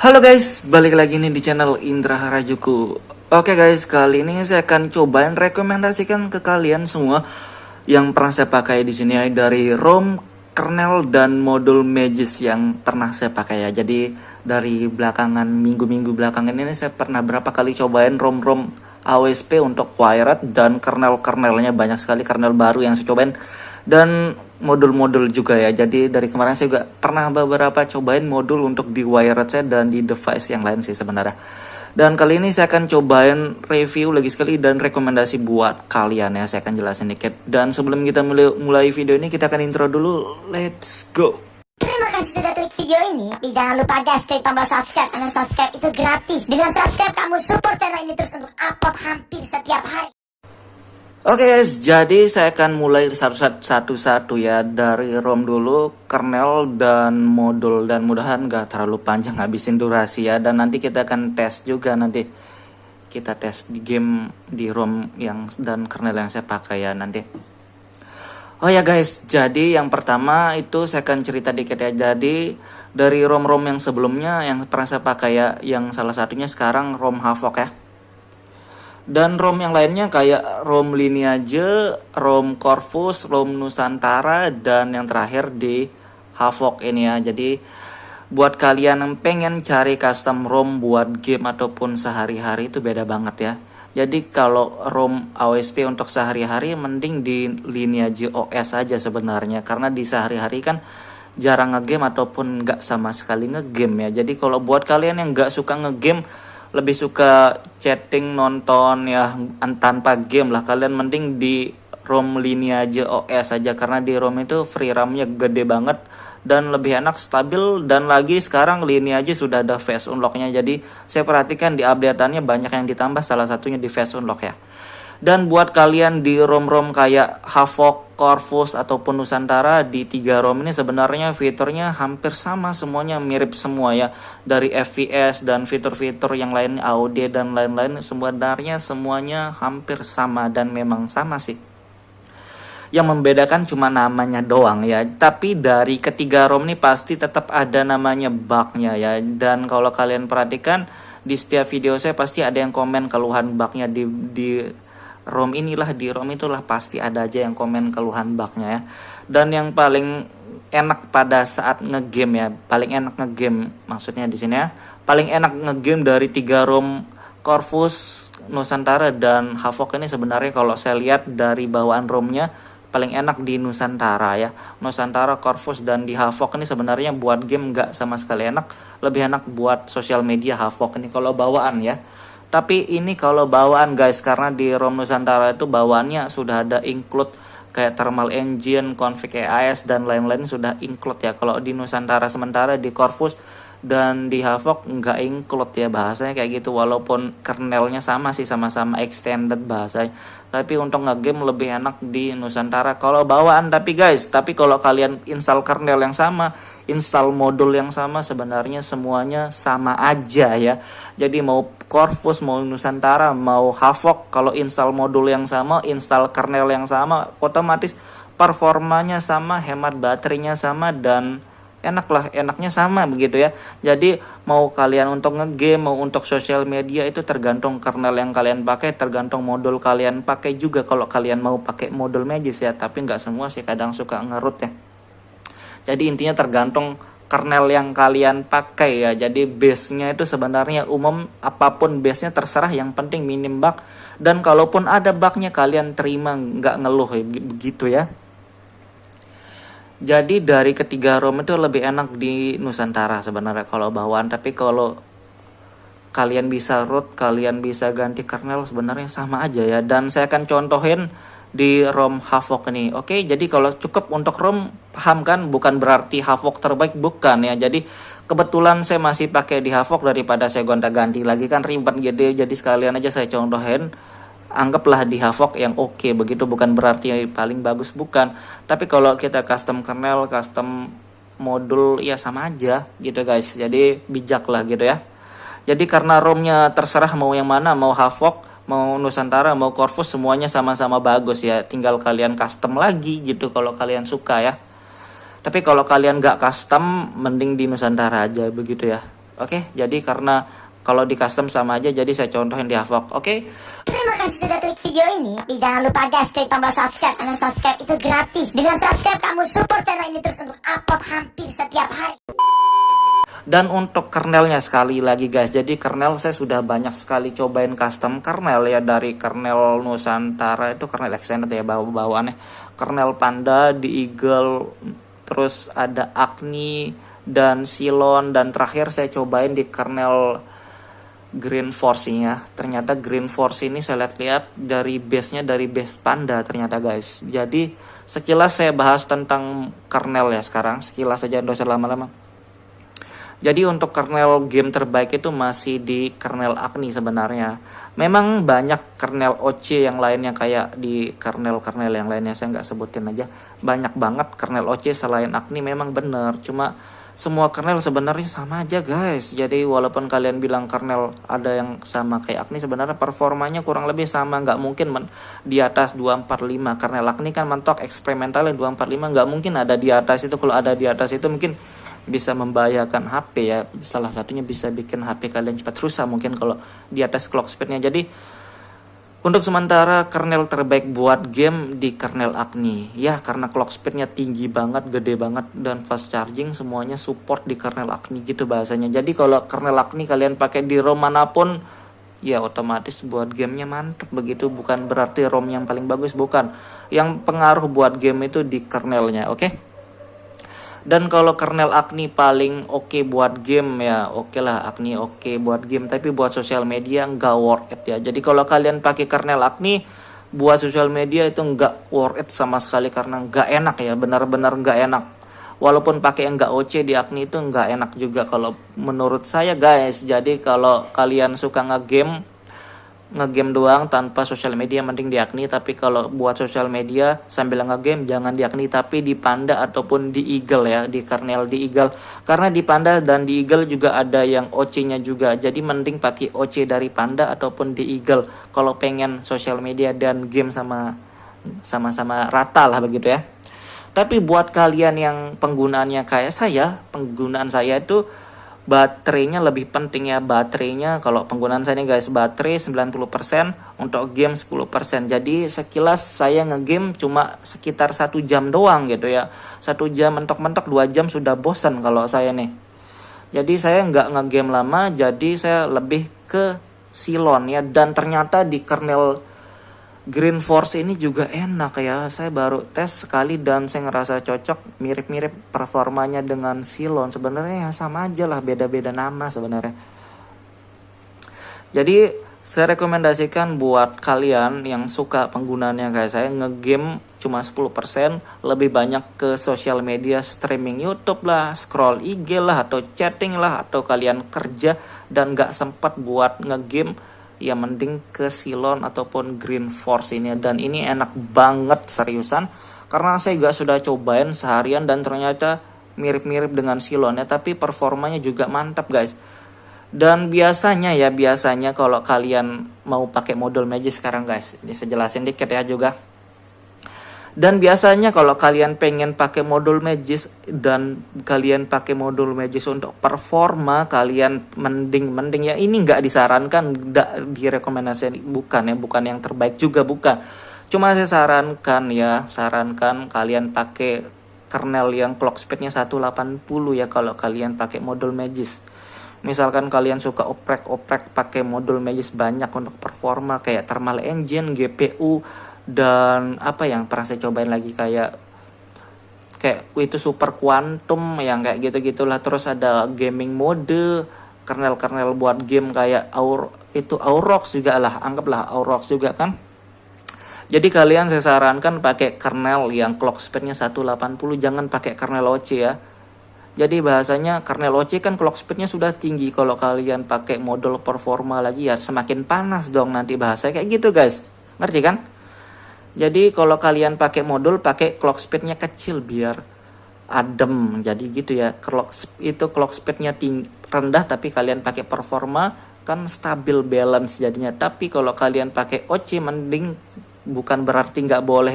Halo guys, balik lagi nih di channel Indra Harajuku. Oke guys, kali ini saya akan cobain rekomendasikan ke kalian semua yang pernah saya pakai di sini ya, dari ROM, kernel dan modul Mages yang pernah saya pakai ya. Jadi dari belakangan minggu-minggu belakangan ini saya pernah berapa kali cobain ROM-ROM AOSP untuk wired dan kernel-kernelnya banyak sekali kernel baru yang saya cobain. Dan modul-modul juga ya. Jadi dari kemarin saya juga pernah beberapa cobain modul untuk di wired saya dan di device yang lain sih sebenarnya. Dan kali ini saya akan cobain review lagi sekali dan rekomendasi buat kalian ya. Saya akan jelasin dikit. Dan sebelum kita mulai video ini, kita akan intro dulu. Let's go. Terima kasih sudah klik video ini. Tapi jangan lupa guys, klik tombol subscribe. Karena subscribe itu gratis. Dengan subscribe kamu support channel ini terus untuk upload hampir setiap hari. Oke guys, jadi saya akan mulai satu-satu ya, dari ROM dulu, kernel dan modul, dan mudahan gak terlalu panjang ngabisin durasi ya. Dan nanti kita akan tes juga, nanti kita tes di game di ROM yang dan kernel yang saya pakai ya nanti. Oh ya guys, jadi yang pertama itu saya akan cerita dikit ya. Jadi dari ROM-ROM yang sebelumnya yang pernah saya pakai ya, yang salah satunya sekarang ROM Havok ya. Dan ROM yang lainnya kayak ROM Lineage, ROM Corvus, ROM Nusantara, dan yang terakhir di Havok ini ya. Jadi buat kalian yang pengen cari custom ROM buat game ataupun sehari-hari itu beda banget ya. Jadi kalau ROM AOSP untuk sehari-hari mending di Lineage OS aja sebenarnya. Karena di sehari-hari kan jarang ngegame ataupun nggak sama sekali ngegame ya. Jadi kalau buat kalian yang nggak suka ngegame, lebih suka chatting, nonton ya tanpa game lah, kalian mending di ROM Lineage OS aja. Karena di ROM itu free RAM-nya gede banget dan lebih enak, stabil. Dan lagi sekarang Lineage sudah ada face unlock-nya. Jadi saya perhatikan di update-annya banyak yang ditambah, salah satunya di face unlock ya. Dan buat kalian di ROM-ROM kayak Havok, Corvus, ataupun Nusantara, di 3 ROM ini sebenarnya fiturnya hampir sama, semuanya mirip semua ya. Dari FPS dan fitur-fitur yang lain, AOD dan lain-lain, sebenarnya semuanya hampir sama dan memang sama sih. Yang membedakan cuma namanya doang ya. Tapi dari ketiga ROM ini pasti tetap ada namanya bugnya ya. Dan kalau kalian perhatikan di setiap video saya pasti ada yang komen keluhan bugnya di ROM inilah, di ROM itulah, pasti ada aja yang komen keluhan bugnya ya. Dan yang paling enak pada saat ngegame ya, paling enak ngegame maksudnya di sini ya, paling enak ngegame dari 3 ROM Corvus, Nusantara, dan Havok ini sebenarnya kalau saya lihat dari bawaan ROM-nya paling enak di Nusantara ya. Nusantara, Corvus, dan di Havok ini sebenarnya buat game nggak sama sekali enak, lebih enak buat sosial media Havok ini kalau bawaan ya. Tapi ini kalau bawaan guys, karena di ROM Nusantara itu bawaannya sudah ada include kayak thermal engine, config EAS, dan lain-lain sudah include ya. Kalau di Nusantara, sementara di Corvus dan di Havok nggak include ya, bahasanya kayak gitu. Walaupun kernelnya sama sih, sama-sama extended bahasanya, tapi untuk ngegame lebih enak di Nusantara kalau bawaan. Tapi guys, tapi kalau kalian install kernel yang sama, install modul yang sama, sebenarnya semuanya sama aja ya. Jadi mau Corvus, mau Nusantara, mau Havok, kalau install modul yang sama, install kernel yang sama, otomatis performanya sama, hemat baterainya sama, dan enaknya sama begitu ya. Jadi mau kalian untuk ngegame, mau untuk sosial media, itu tergantung kernel yang kalian pakai, tergantung modul kalian pakai juga. Kalau kalian mau pakai modul Mages ya, tapi nggak semua sih, kadang suka ngerut ya. Jadi intinya tergantung kernel yang kalian pakai ya. Jadi base-nya itu sebenarnya umum, apapun base-nya terserah, yang penting minim bug. Dan kalaupun ada bug-nya kalian terima, nggak ngeluh ya, begitu ya. Jadi dari ketiga ROM itu lebih enak di Nusantara sebenarnya kalau bawaan. Tapi kalau kalian bisa root, kalian bisa ganti kernel, sebenarnya sama aja ya. Dan saya akan contohin di ROM Havok ini. Oke, jadi kalau cukup untuk ROM, paham kan? Bukan berarti Havok terbaik, bukan ya. Jadi kebetulan saya masih pakai di Havok daripada saya gonta-ganti lagi kan ribet gitu. Jadi sekalian aja saya contohin. Anggaplah di Havok yang oke, begitu, bukan berarti paling bagus, bukan. Tapi kalau kita custom kernel, custom modul, ya sama aja gitu guys. Jadi bijak lah gitu ya. Jadi karena ROM-nya terserah mau yang mana, mau Havok, mau Nusantara, mau Corvus, semuanya sama-sama bagus ya. Tinggal kalian custom lagi gitu kalau kalian suka ya. Tapi kalau kalian nggak custom, mending di Nusantara aja begitu ya. Oke, jadi karena kalau di custom sama aja, jadi saya contohin di Havok. Oke. Terima kasih sudah klik video ini. Tapi jangan lupa guys, klik tombol subscribe. Karena subscribe itu gratis. Dengan subscribe kamu support channel ini terus untuk upload hampir setiap hari. Dan untuk kernelnya sekali lagi guys, jadi kernel saya sudah banyak sekali cobain custom kernel ya, dari kernel Nusantara itu kernel extended ya bawaannya, kernel Panda, di Eagle, terus ada Agni dan Silon, dan terakhir saya cobain di kernel Green Force ya. Ternyata Green Force ini saya lihat-lihat dari base-nya dari base Panda ternyata guys. Jadi sekilas saya bahas tentang kernel ya sekarang, sekilas saja, dosa lama-lama. Jadi untuk kernel game terbaik itu masih di kernel Agni sebenarnya. Memang banyak kernel OC yang lainnya kayak di kernel-kernel yang lainnya, saya nggak sebutin aja. Banyak banget kernel OC selain Agni, memang bener. Cuma semua kernel sebenarnya sama aja guys. Jadi walaupun kalian bilang kernel ada yang sama kayak Agni, sebenarnya performanya kurang lebih sama. Nggak mungkin di atas 245. Kernel Agni kan mentok eksperimentalnya 245, nggak mungkin ada di atas itu. Kalau ada di atas itu mungkin bisa membahayakan HP ya, salah satunya bisa bikin HP kalian cepat rusak mungkin kalau di atas clock speednya. Jadi untuk sementara kernel terbaik buat game di kernel Agni ya, karena clock speednya tinggi banget, gede banget, dan fast charging, semuanya support di kernel Agni gitu bahasanya. Jadi kalau kernel Agni kalian pakai di ROM manapun ya otomatis buat gamenya mantap begitu. Bukan berarti ROM yang paling bagus, bukan. Yang pengaruh buat game itu di kernelnya, oke? Dan kalau kernel Agni paling oke buat game ya, oke lah Agni oke buat game, tapi buat sosial media nggak worth it ya. Jadi kalau kalian pakai kernel Agni buat sosial media itu nggak worth it sama sekali, karena nggak enak ya, benar-benar nggak enak. Walaupun pakai yang nggak OC di Agni itu nggak enak juga kalau menurut saya guys. Jadi kalau kalian suka ngegame doang tanpa sosial media, mending di Agni. Tapi kalau buat sosial media sambil ngegame jangan di Agni, tapi di Panda ataupun di Eagle ya, di kernel di Eagle. Karena di Panda dan di Eagle juga ada yang OC-nya juga. Jadi mending pakai OC dari Panda ataupun di Eagle kalau pengen sosial media dan game sama-sama rata lah begitu ya. Tapi buat kalian yang penggunaannya kayak saya, penggunaan saya itu baterainya lebih penting ya. Baterainya kalau penggunaan saya nih guys, baterai 90%, untuk game 10%. Jadi sekilas saya ngegame cuma sekitar 1 jam doang gitu ya. 1 jam, mentok-mentok 2 jam sudah bosan kalau saya nih. Jadi saya nggak ngegame lama, jadi saya lebih ke Silon ya. Dan ternyata di kernel Green Force ini juga enak ya. Saya baru tes sekali dan saya ngerasa cocok, mirip-mirip performanya dengan Silon. Sebenarnya ya sama aja lah, beda-beda nama sebenarnya. Jadi saya rekomendasikan buat kalian yang suka penggunaannya kayak saya, ngegame cuma 10%, lebih banyak ke sosial media, streaming YouTube lah, scroll IG lah, atau chatting lah, atau kalian kerja dan gak sempat buat ngegame, ya mending ke Silon ataupun Green Force ini. Dan ini enak banget seriusan, karena saya juga sudah cobain seharian dan ternyata mirip-mirip dengan Silon ya, tapi performanya juga mantap guys. Dan biasanya kalau kalian mau pakai modul Magis sekarang guys, ini saya jelasin dikit ya juga. Dan biasanya kalau kalian pengen pakai modul Magis dan kalian pakai modul Magis untuk performa, kalian mending ya, ini nggak disarankan, nggak direkomendasikan, bukan yang terbaik juga, bukan. Cuma saya sarankan kalian pakai kernel yang clock speednya 180 ya kalau kalian pakai modul Magis. Misalkan kalian suka oprek pakai modul Magis banyak untuk performa kayak thermal engine, GPU, dan apa yang pernah saya cobain lagi kayak itu super quantum yang kayak gitu-gitulah. Terus ada gaming mode, kernel buat game kayak Aurox juga lah, anggaplah Aurox juga kan. Jadi kalian saya sarankan pakai kernel yang clock speednya 180, jangan pakai kernel OC ya. Jadi bahasanya kernel OC kan clock speednya sudah tinggi, kalau kalian pakai modul performa lagi ya semakin panas dong nanti, bahasa kayak gitu guys, ngerti kan? Jadi kalau kalian pakai modul, pakai clock speednya kecil biar adem, jadi gitu ya. Clock speednya rendah tapi kalian pakai performa kan stabil, balance jadinya. Tapi kalau kalian pakai OC mending, bukan berarti nggak boleh,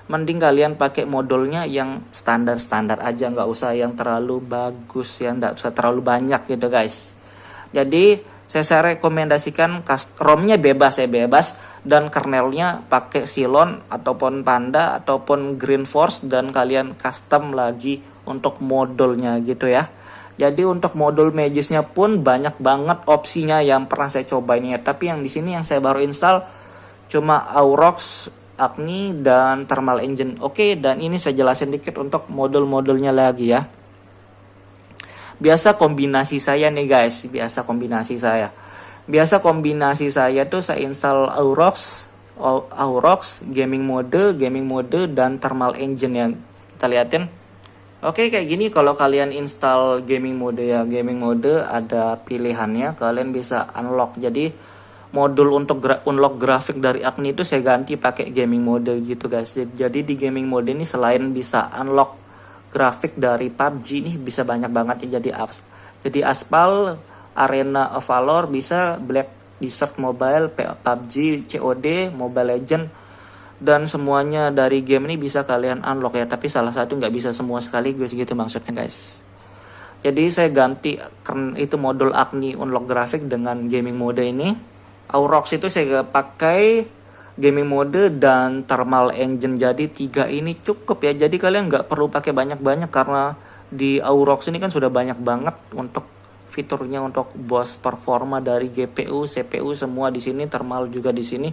mending kalian pakai modulnya yang standar-standar aja, nggak usah yang terlalu bagus ya, nggak usah terlalu banyak gitu guys. Jadi saya rekomendasikan ROM-nya bebas dan kernelnya pakai Cylon ataupun Panda ataupun Green Force, dan kalian custom lagi untuk modulnya gitu ya. Jadi untuk modul Magisnya pun banyak banget opsinya yang pernah saya cobain ya. Tapi yang di sini yang saya baru install cuma Aurochs, Agni, dan Thermal Engine. Oke, dan ini saya jelasin dikit untuk modul-modulnya lagi ya. Biasa kombinasi saya nih guys, biasa kombinasi saya tuh saya install Aurochs, gaming mode dan Thermal Engine yang kita liatin. Oke, kayak gini kalau kalian install gaming mode ya, gaming mode ada pilihannya, kalian bisa unlock. Jadi modul untuk unlock grafik dari Agni itu saya ganti pakai gaming mode gitu guys. Jadi di gaming mode ini selain bisa unlock grafik dari PUBG nih, bisa banyak banget ya. Jadi Aspal, Arena of Valor, bisa Black Desert Mobile, PUBG, COD, Mobile Legend, dan semuanya dari game ini bisa kalian unlock ya. Tapi salah satu nggak bisa semua sekaligus gitu maksudnya guys. Jadi saya ganti itu modul Agni unlock grafik dengan gaming mode ini. Aurochs itu saya pakai gaming mode dan Thermal Engine. Jadi 3 ini cukup ya. Jadi kalian nggak perlu pakai banyak-banyak karena di Aurochs ini kan sudah banyak banget untuk fiturnya, untuk boost performa dari GPU, CPU semua di sini, thermal juga di sini.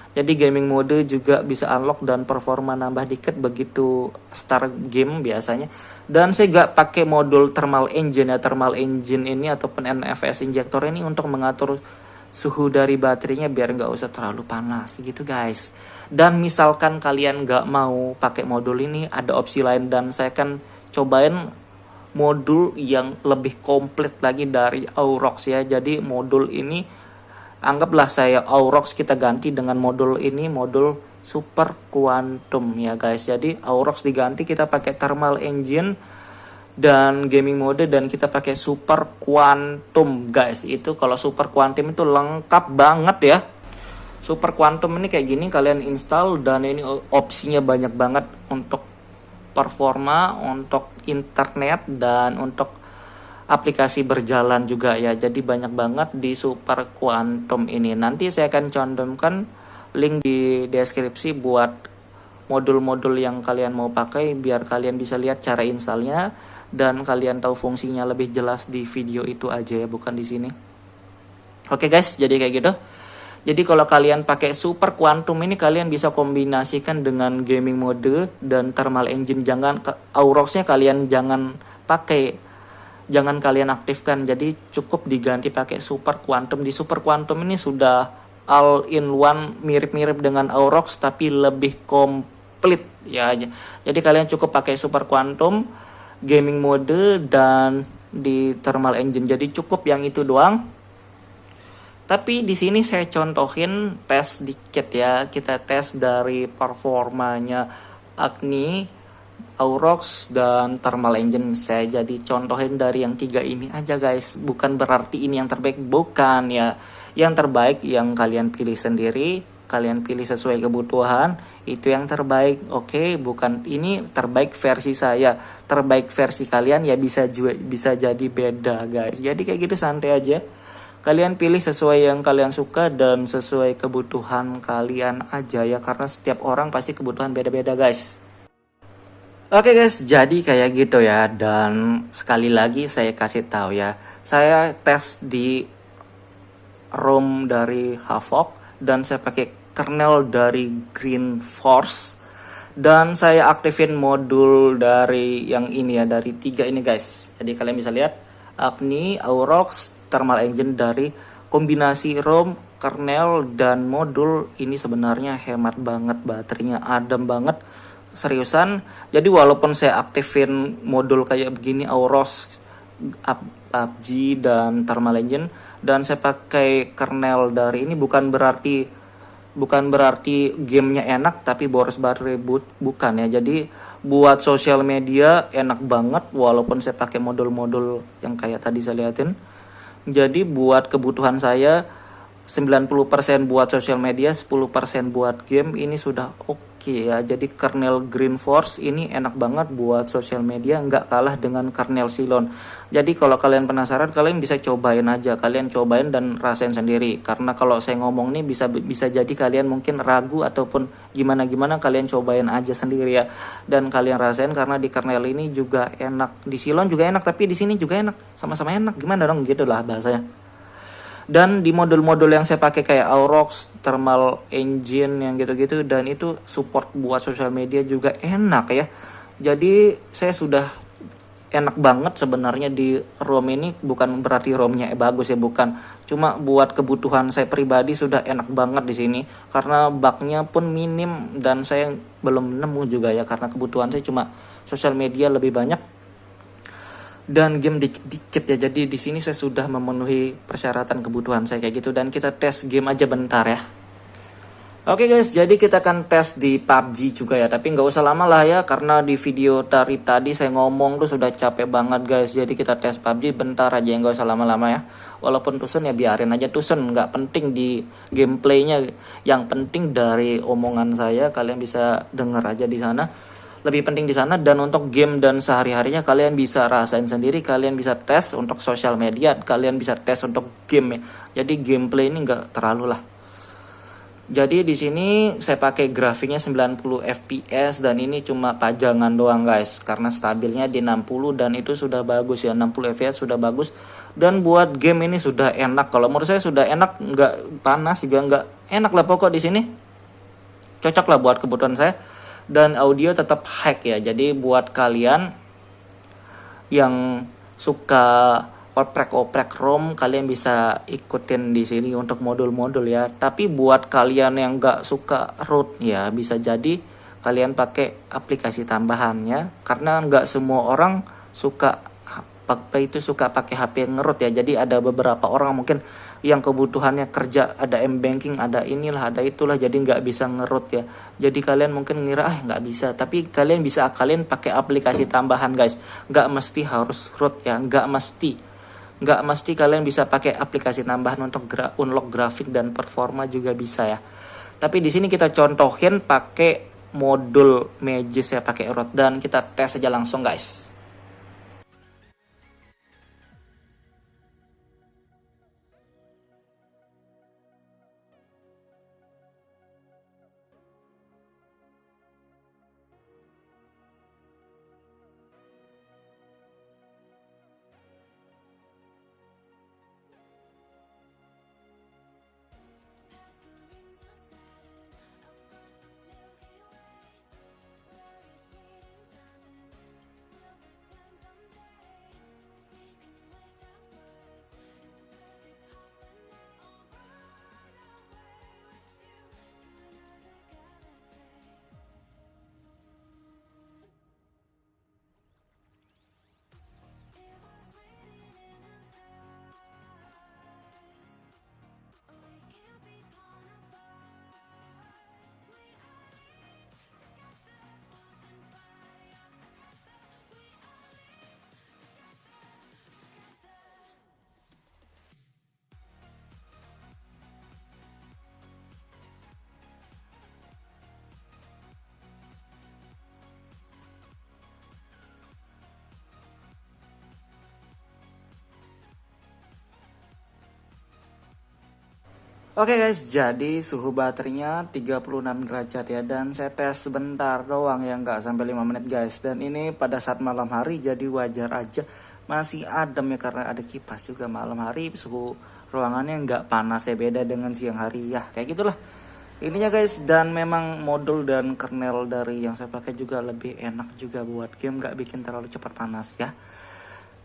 Jadi gaming mode juga bisa unlock dan performa nambah dikit begitu start game biasanya. Dan saya gak pakai modul Thermal Engine ya. Thermal Engine ini ataupun NFS injector ini untuk mengatur suhu dari baterainya biar nggak usah terlalu panas gitu guys. Dan misalkan kalian nggak mau pakai modul ini, ada opsi lain, dan saya kan cobain modul yang lebih komplit lagi dari Aurochs ya. Jadi modul ini, anggaplah saya Aurochs kita ganti dengan modul ini, modul Super Quantum ya guys. Jadi Aurochs diganti, kita pakai Thermal Engine dan gaming mode, dan kita pakai Super Quantum guys. Itu kalau Super Quantum itu lengkap banget ya. Super Quantum ini kayak gini, kalian install, dan ini opsinya banyak banget untuk performa, untuk internet, dan untuk aplikasi berjalan juga ya. Jadi banyak banget di Super Quantum ini. Nanti saya akan cantumkan link di deskripsi buat modul-modul yang kalian mau pakai, biar kalian bisa lihat cara installnya dan kalian tahu fungsinya lebih jelas di video itu aja ya, bukan di sini. Oke guys, jadi kayak gitu. Jadi kalau kalian pakai Super Quantum ini, kalian bisa kombinasikan dengan gaming mode dan Thermal Engine. Jangan Aurochs-nya kalian jangan pakai, jangan kalian aktifkan. Jadi cukup diganti pakai Super Quantum. Di Super Quantum ini sudah all in one, mirip-mirip dengan Aurochs tapi lebih komplit ya. Jadi kalian cukup pakai Super Quantum, gaming mode, dan di Thermal Engine. Jadi cukup yang itu doang. Tapi di sini saya contohin tes dikit ya. Kita tes dari performanya Agni, Aurochs, dan Thermal Engine. Saya jadi contohin dari yang 3 ini aja guys. Bukan berarti ini yang terbaik, bukan ya. Yang terbaik yang kalian pilih sendiri, kalian pilih sesuai kebutuhan, itu yang terbaik. Oke, bukan ini terbaik versi saya. Terbaik versi kalian ya bisa jadi beda guys. Jadi kayak gitu, santai aja. Kalian pilih sesuai yang kalian suka dan sesuai kebutuhan kalian aja ya, karena setiap orang pasti kebutuhan beda-beda guys. Oke guys, jadi kayak gitu ya. Dan sekali lagi saya kasih tahu ya, saya tes di ROM dari Havok, dan saya pakai kernel dari Green Force, dan saya aktifin modul dari yang ini ya, dari 3 ini guys. Jadi kalian bisa lihat Agni, Aurochs, Thermal Engine. Dari kombinasi ROM, kernel, dan modul ini sebenarnya hemat banget, baterainya adem banget, seriusan. Jadi walaupun saya aktifin modul kayak begini, Aurochs, PUBG, dan Thermal Engine, dan saya pakai kernel dari ini, bukan berarti gamenya enak tapi boros baterai, bukan ya. Jadi buat sosial media enak banget walaupun saya pakai modul-modul yang kayak tadi saya liatin. Jadi buat kebutuhan saya 90% buat sosial media, 10% buat game, ini sudah oke oke ya. Jadi kernel Green Force ini enak banget buat sosial media, nggak kalah dengan kernel Silon. Jadi kalau kalian penasaran, kalian bisa cobain aja, kalian cobain dan rasain sendiri. Karena kalau saya ngomong nih bisa jadi kalian mungkin ragu ataupun gimana kalian cobain aja sendiri ya. Dan kalian rasain karena di kernel ini juga enak, di Silon juga enak, tapi di sini juga enak, sama-sama enak. Gimana dong gitu lah bahasanya. Dan di modul-modul yang saya pakai kayak Aurox, Thermal Engine yang gitu-gitu, dan itu support buat sosial media juga enak ya. Jadi saya sudah enak banget sebenarnya di ROM ini, bukan berarti ROM-nya bagus ya, bukan. Cuma buat kebutuhan saya pribadi sudah enak banget di sini karena bug-nya pun minim dan saya belum nemu juga ya, karena kebutuhan saya cuma sosial media lebih banyak dan game dikit-dikit ya. Jadi di sini saya sudah memenuhi persyaratan kebutuhan saya kayak gitu, dan kita tes game aja bentar ya. Oke guys, jadi kita akan tes di PUBG juga ya, tapi nggak usah lama lah ya, karena di video tadi saya ngomong tuh sudah capek banget guys. Jadi kita tes PUBG bentar aja, nggak usah lama-lama ya. Walaupun tusen ya biarin aja tusen, nggak penting di gameplaynya. Yang penting dari omongan saya kalian bisa denger aja di sana. Lebih penting di sana. Dan untuk game dan sehari-harinya kalian bisa rasain sendiri, kalian bisa tes untuk sosial media, kalian bisa tes untuk game ya. Jadi gameplay ini nggak terlalu lah. Jadi di sini saya pakai grafiknya 90 fps dan ini cuma pajangan doang guys, karena stabilnya di 60 dan itu sudah bagus ya, 60 fps sudah bagus. Dan buat game ini sudah enak, kalau menurut saya sudah enak, nggak panas juga nggak, enak lah pokok di sini. Cocok lah buat kebutuhan saya. Dan audio tetap high ya. Jadi buat kalian yang suka oprek-oprek ROM, kalian bisa ikutin di sini untuk modul-modul ya. Tapi buat kalian yang nggak suka root ya, bisa jadi kalian pakai aplikasi tambahannya, karena nggak semua orang suka suka pakai HP ngerut ya. Jadi ada beberapa orang mungkin yang kebutuhannya kerja, ada M-banking, ada inilah, ada itulah, jadi nggak bisa ngerut ya. Jadi kalian mungkin ngira nggak bisa, tapi kalian bisa akalin pakai aplikasi tambahan guys. Nggak mesti harus root ya, nggak mesti kalian bisa pakai aplikasi tambahan untuk unlock grafik dan performa juga bisa ya. Tapi di sini kita contohin pakai modul Magis ya, pakai root, dan kita tes aja langsung guys. Oke guys, jadi suhu baterainya 36 derajat ya, dan saya tes sebentar doang ya, nggak sampai 5 menit guys. Dan ini pada saat malam hari, jadi wajar aja masih adem ya, karena ada kipas juga. Malam hari suhu ruangannya nggak panas ya, beda dengan siang hari ya, kayak gitulah ininya guys. Dan memang modul dan kernel dari yang saya pakai juga lebih enak juga buat game, nggak bikin terlalu cepat panas ya.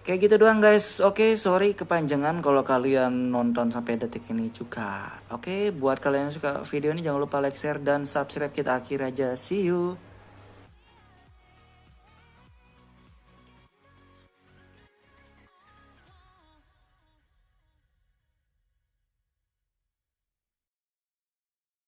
Kayak gitu doang guys. Oke, sorry kepanjangan kalau kalian nonton sampai detik ini juga. Oke, buat kalian yang suka video ini jangan lupa like, share, dan subscribe. Kita akhir aja. See you.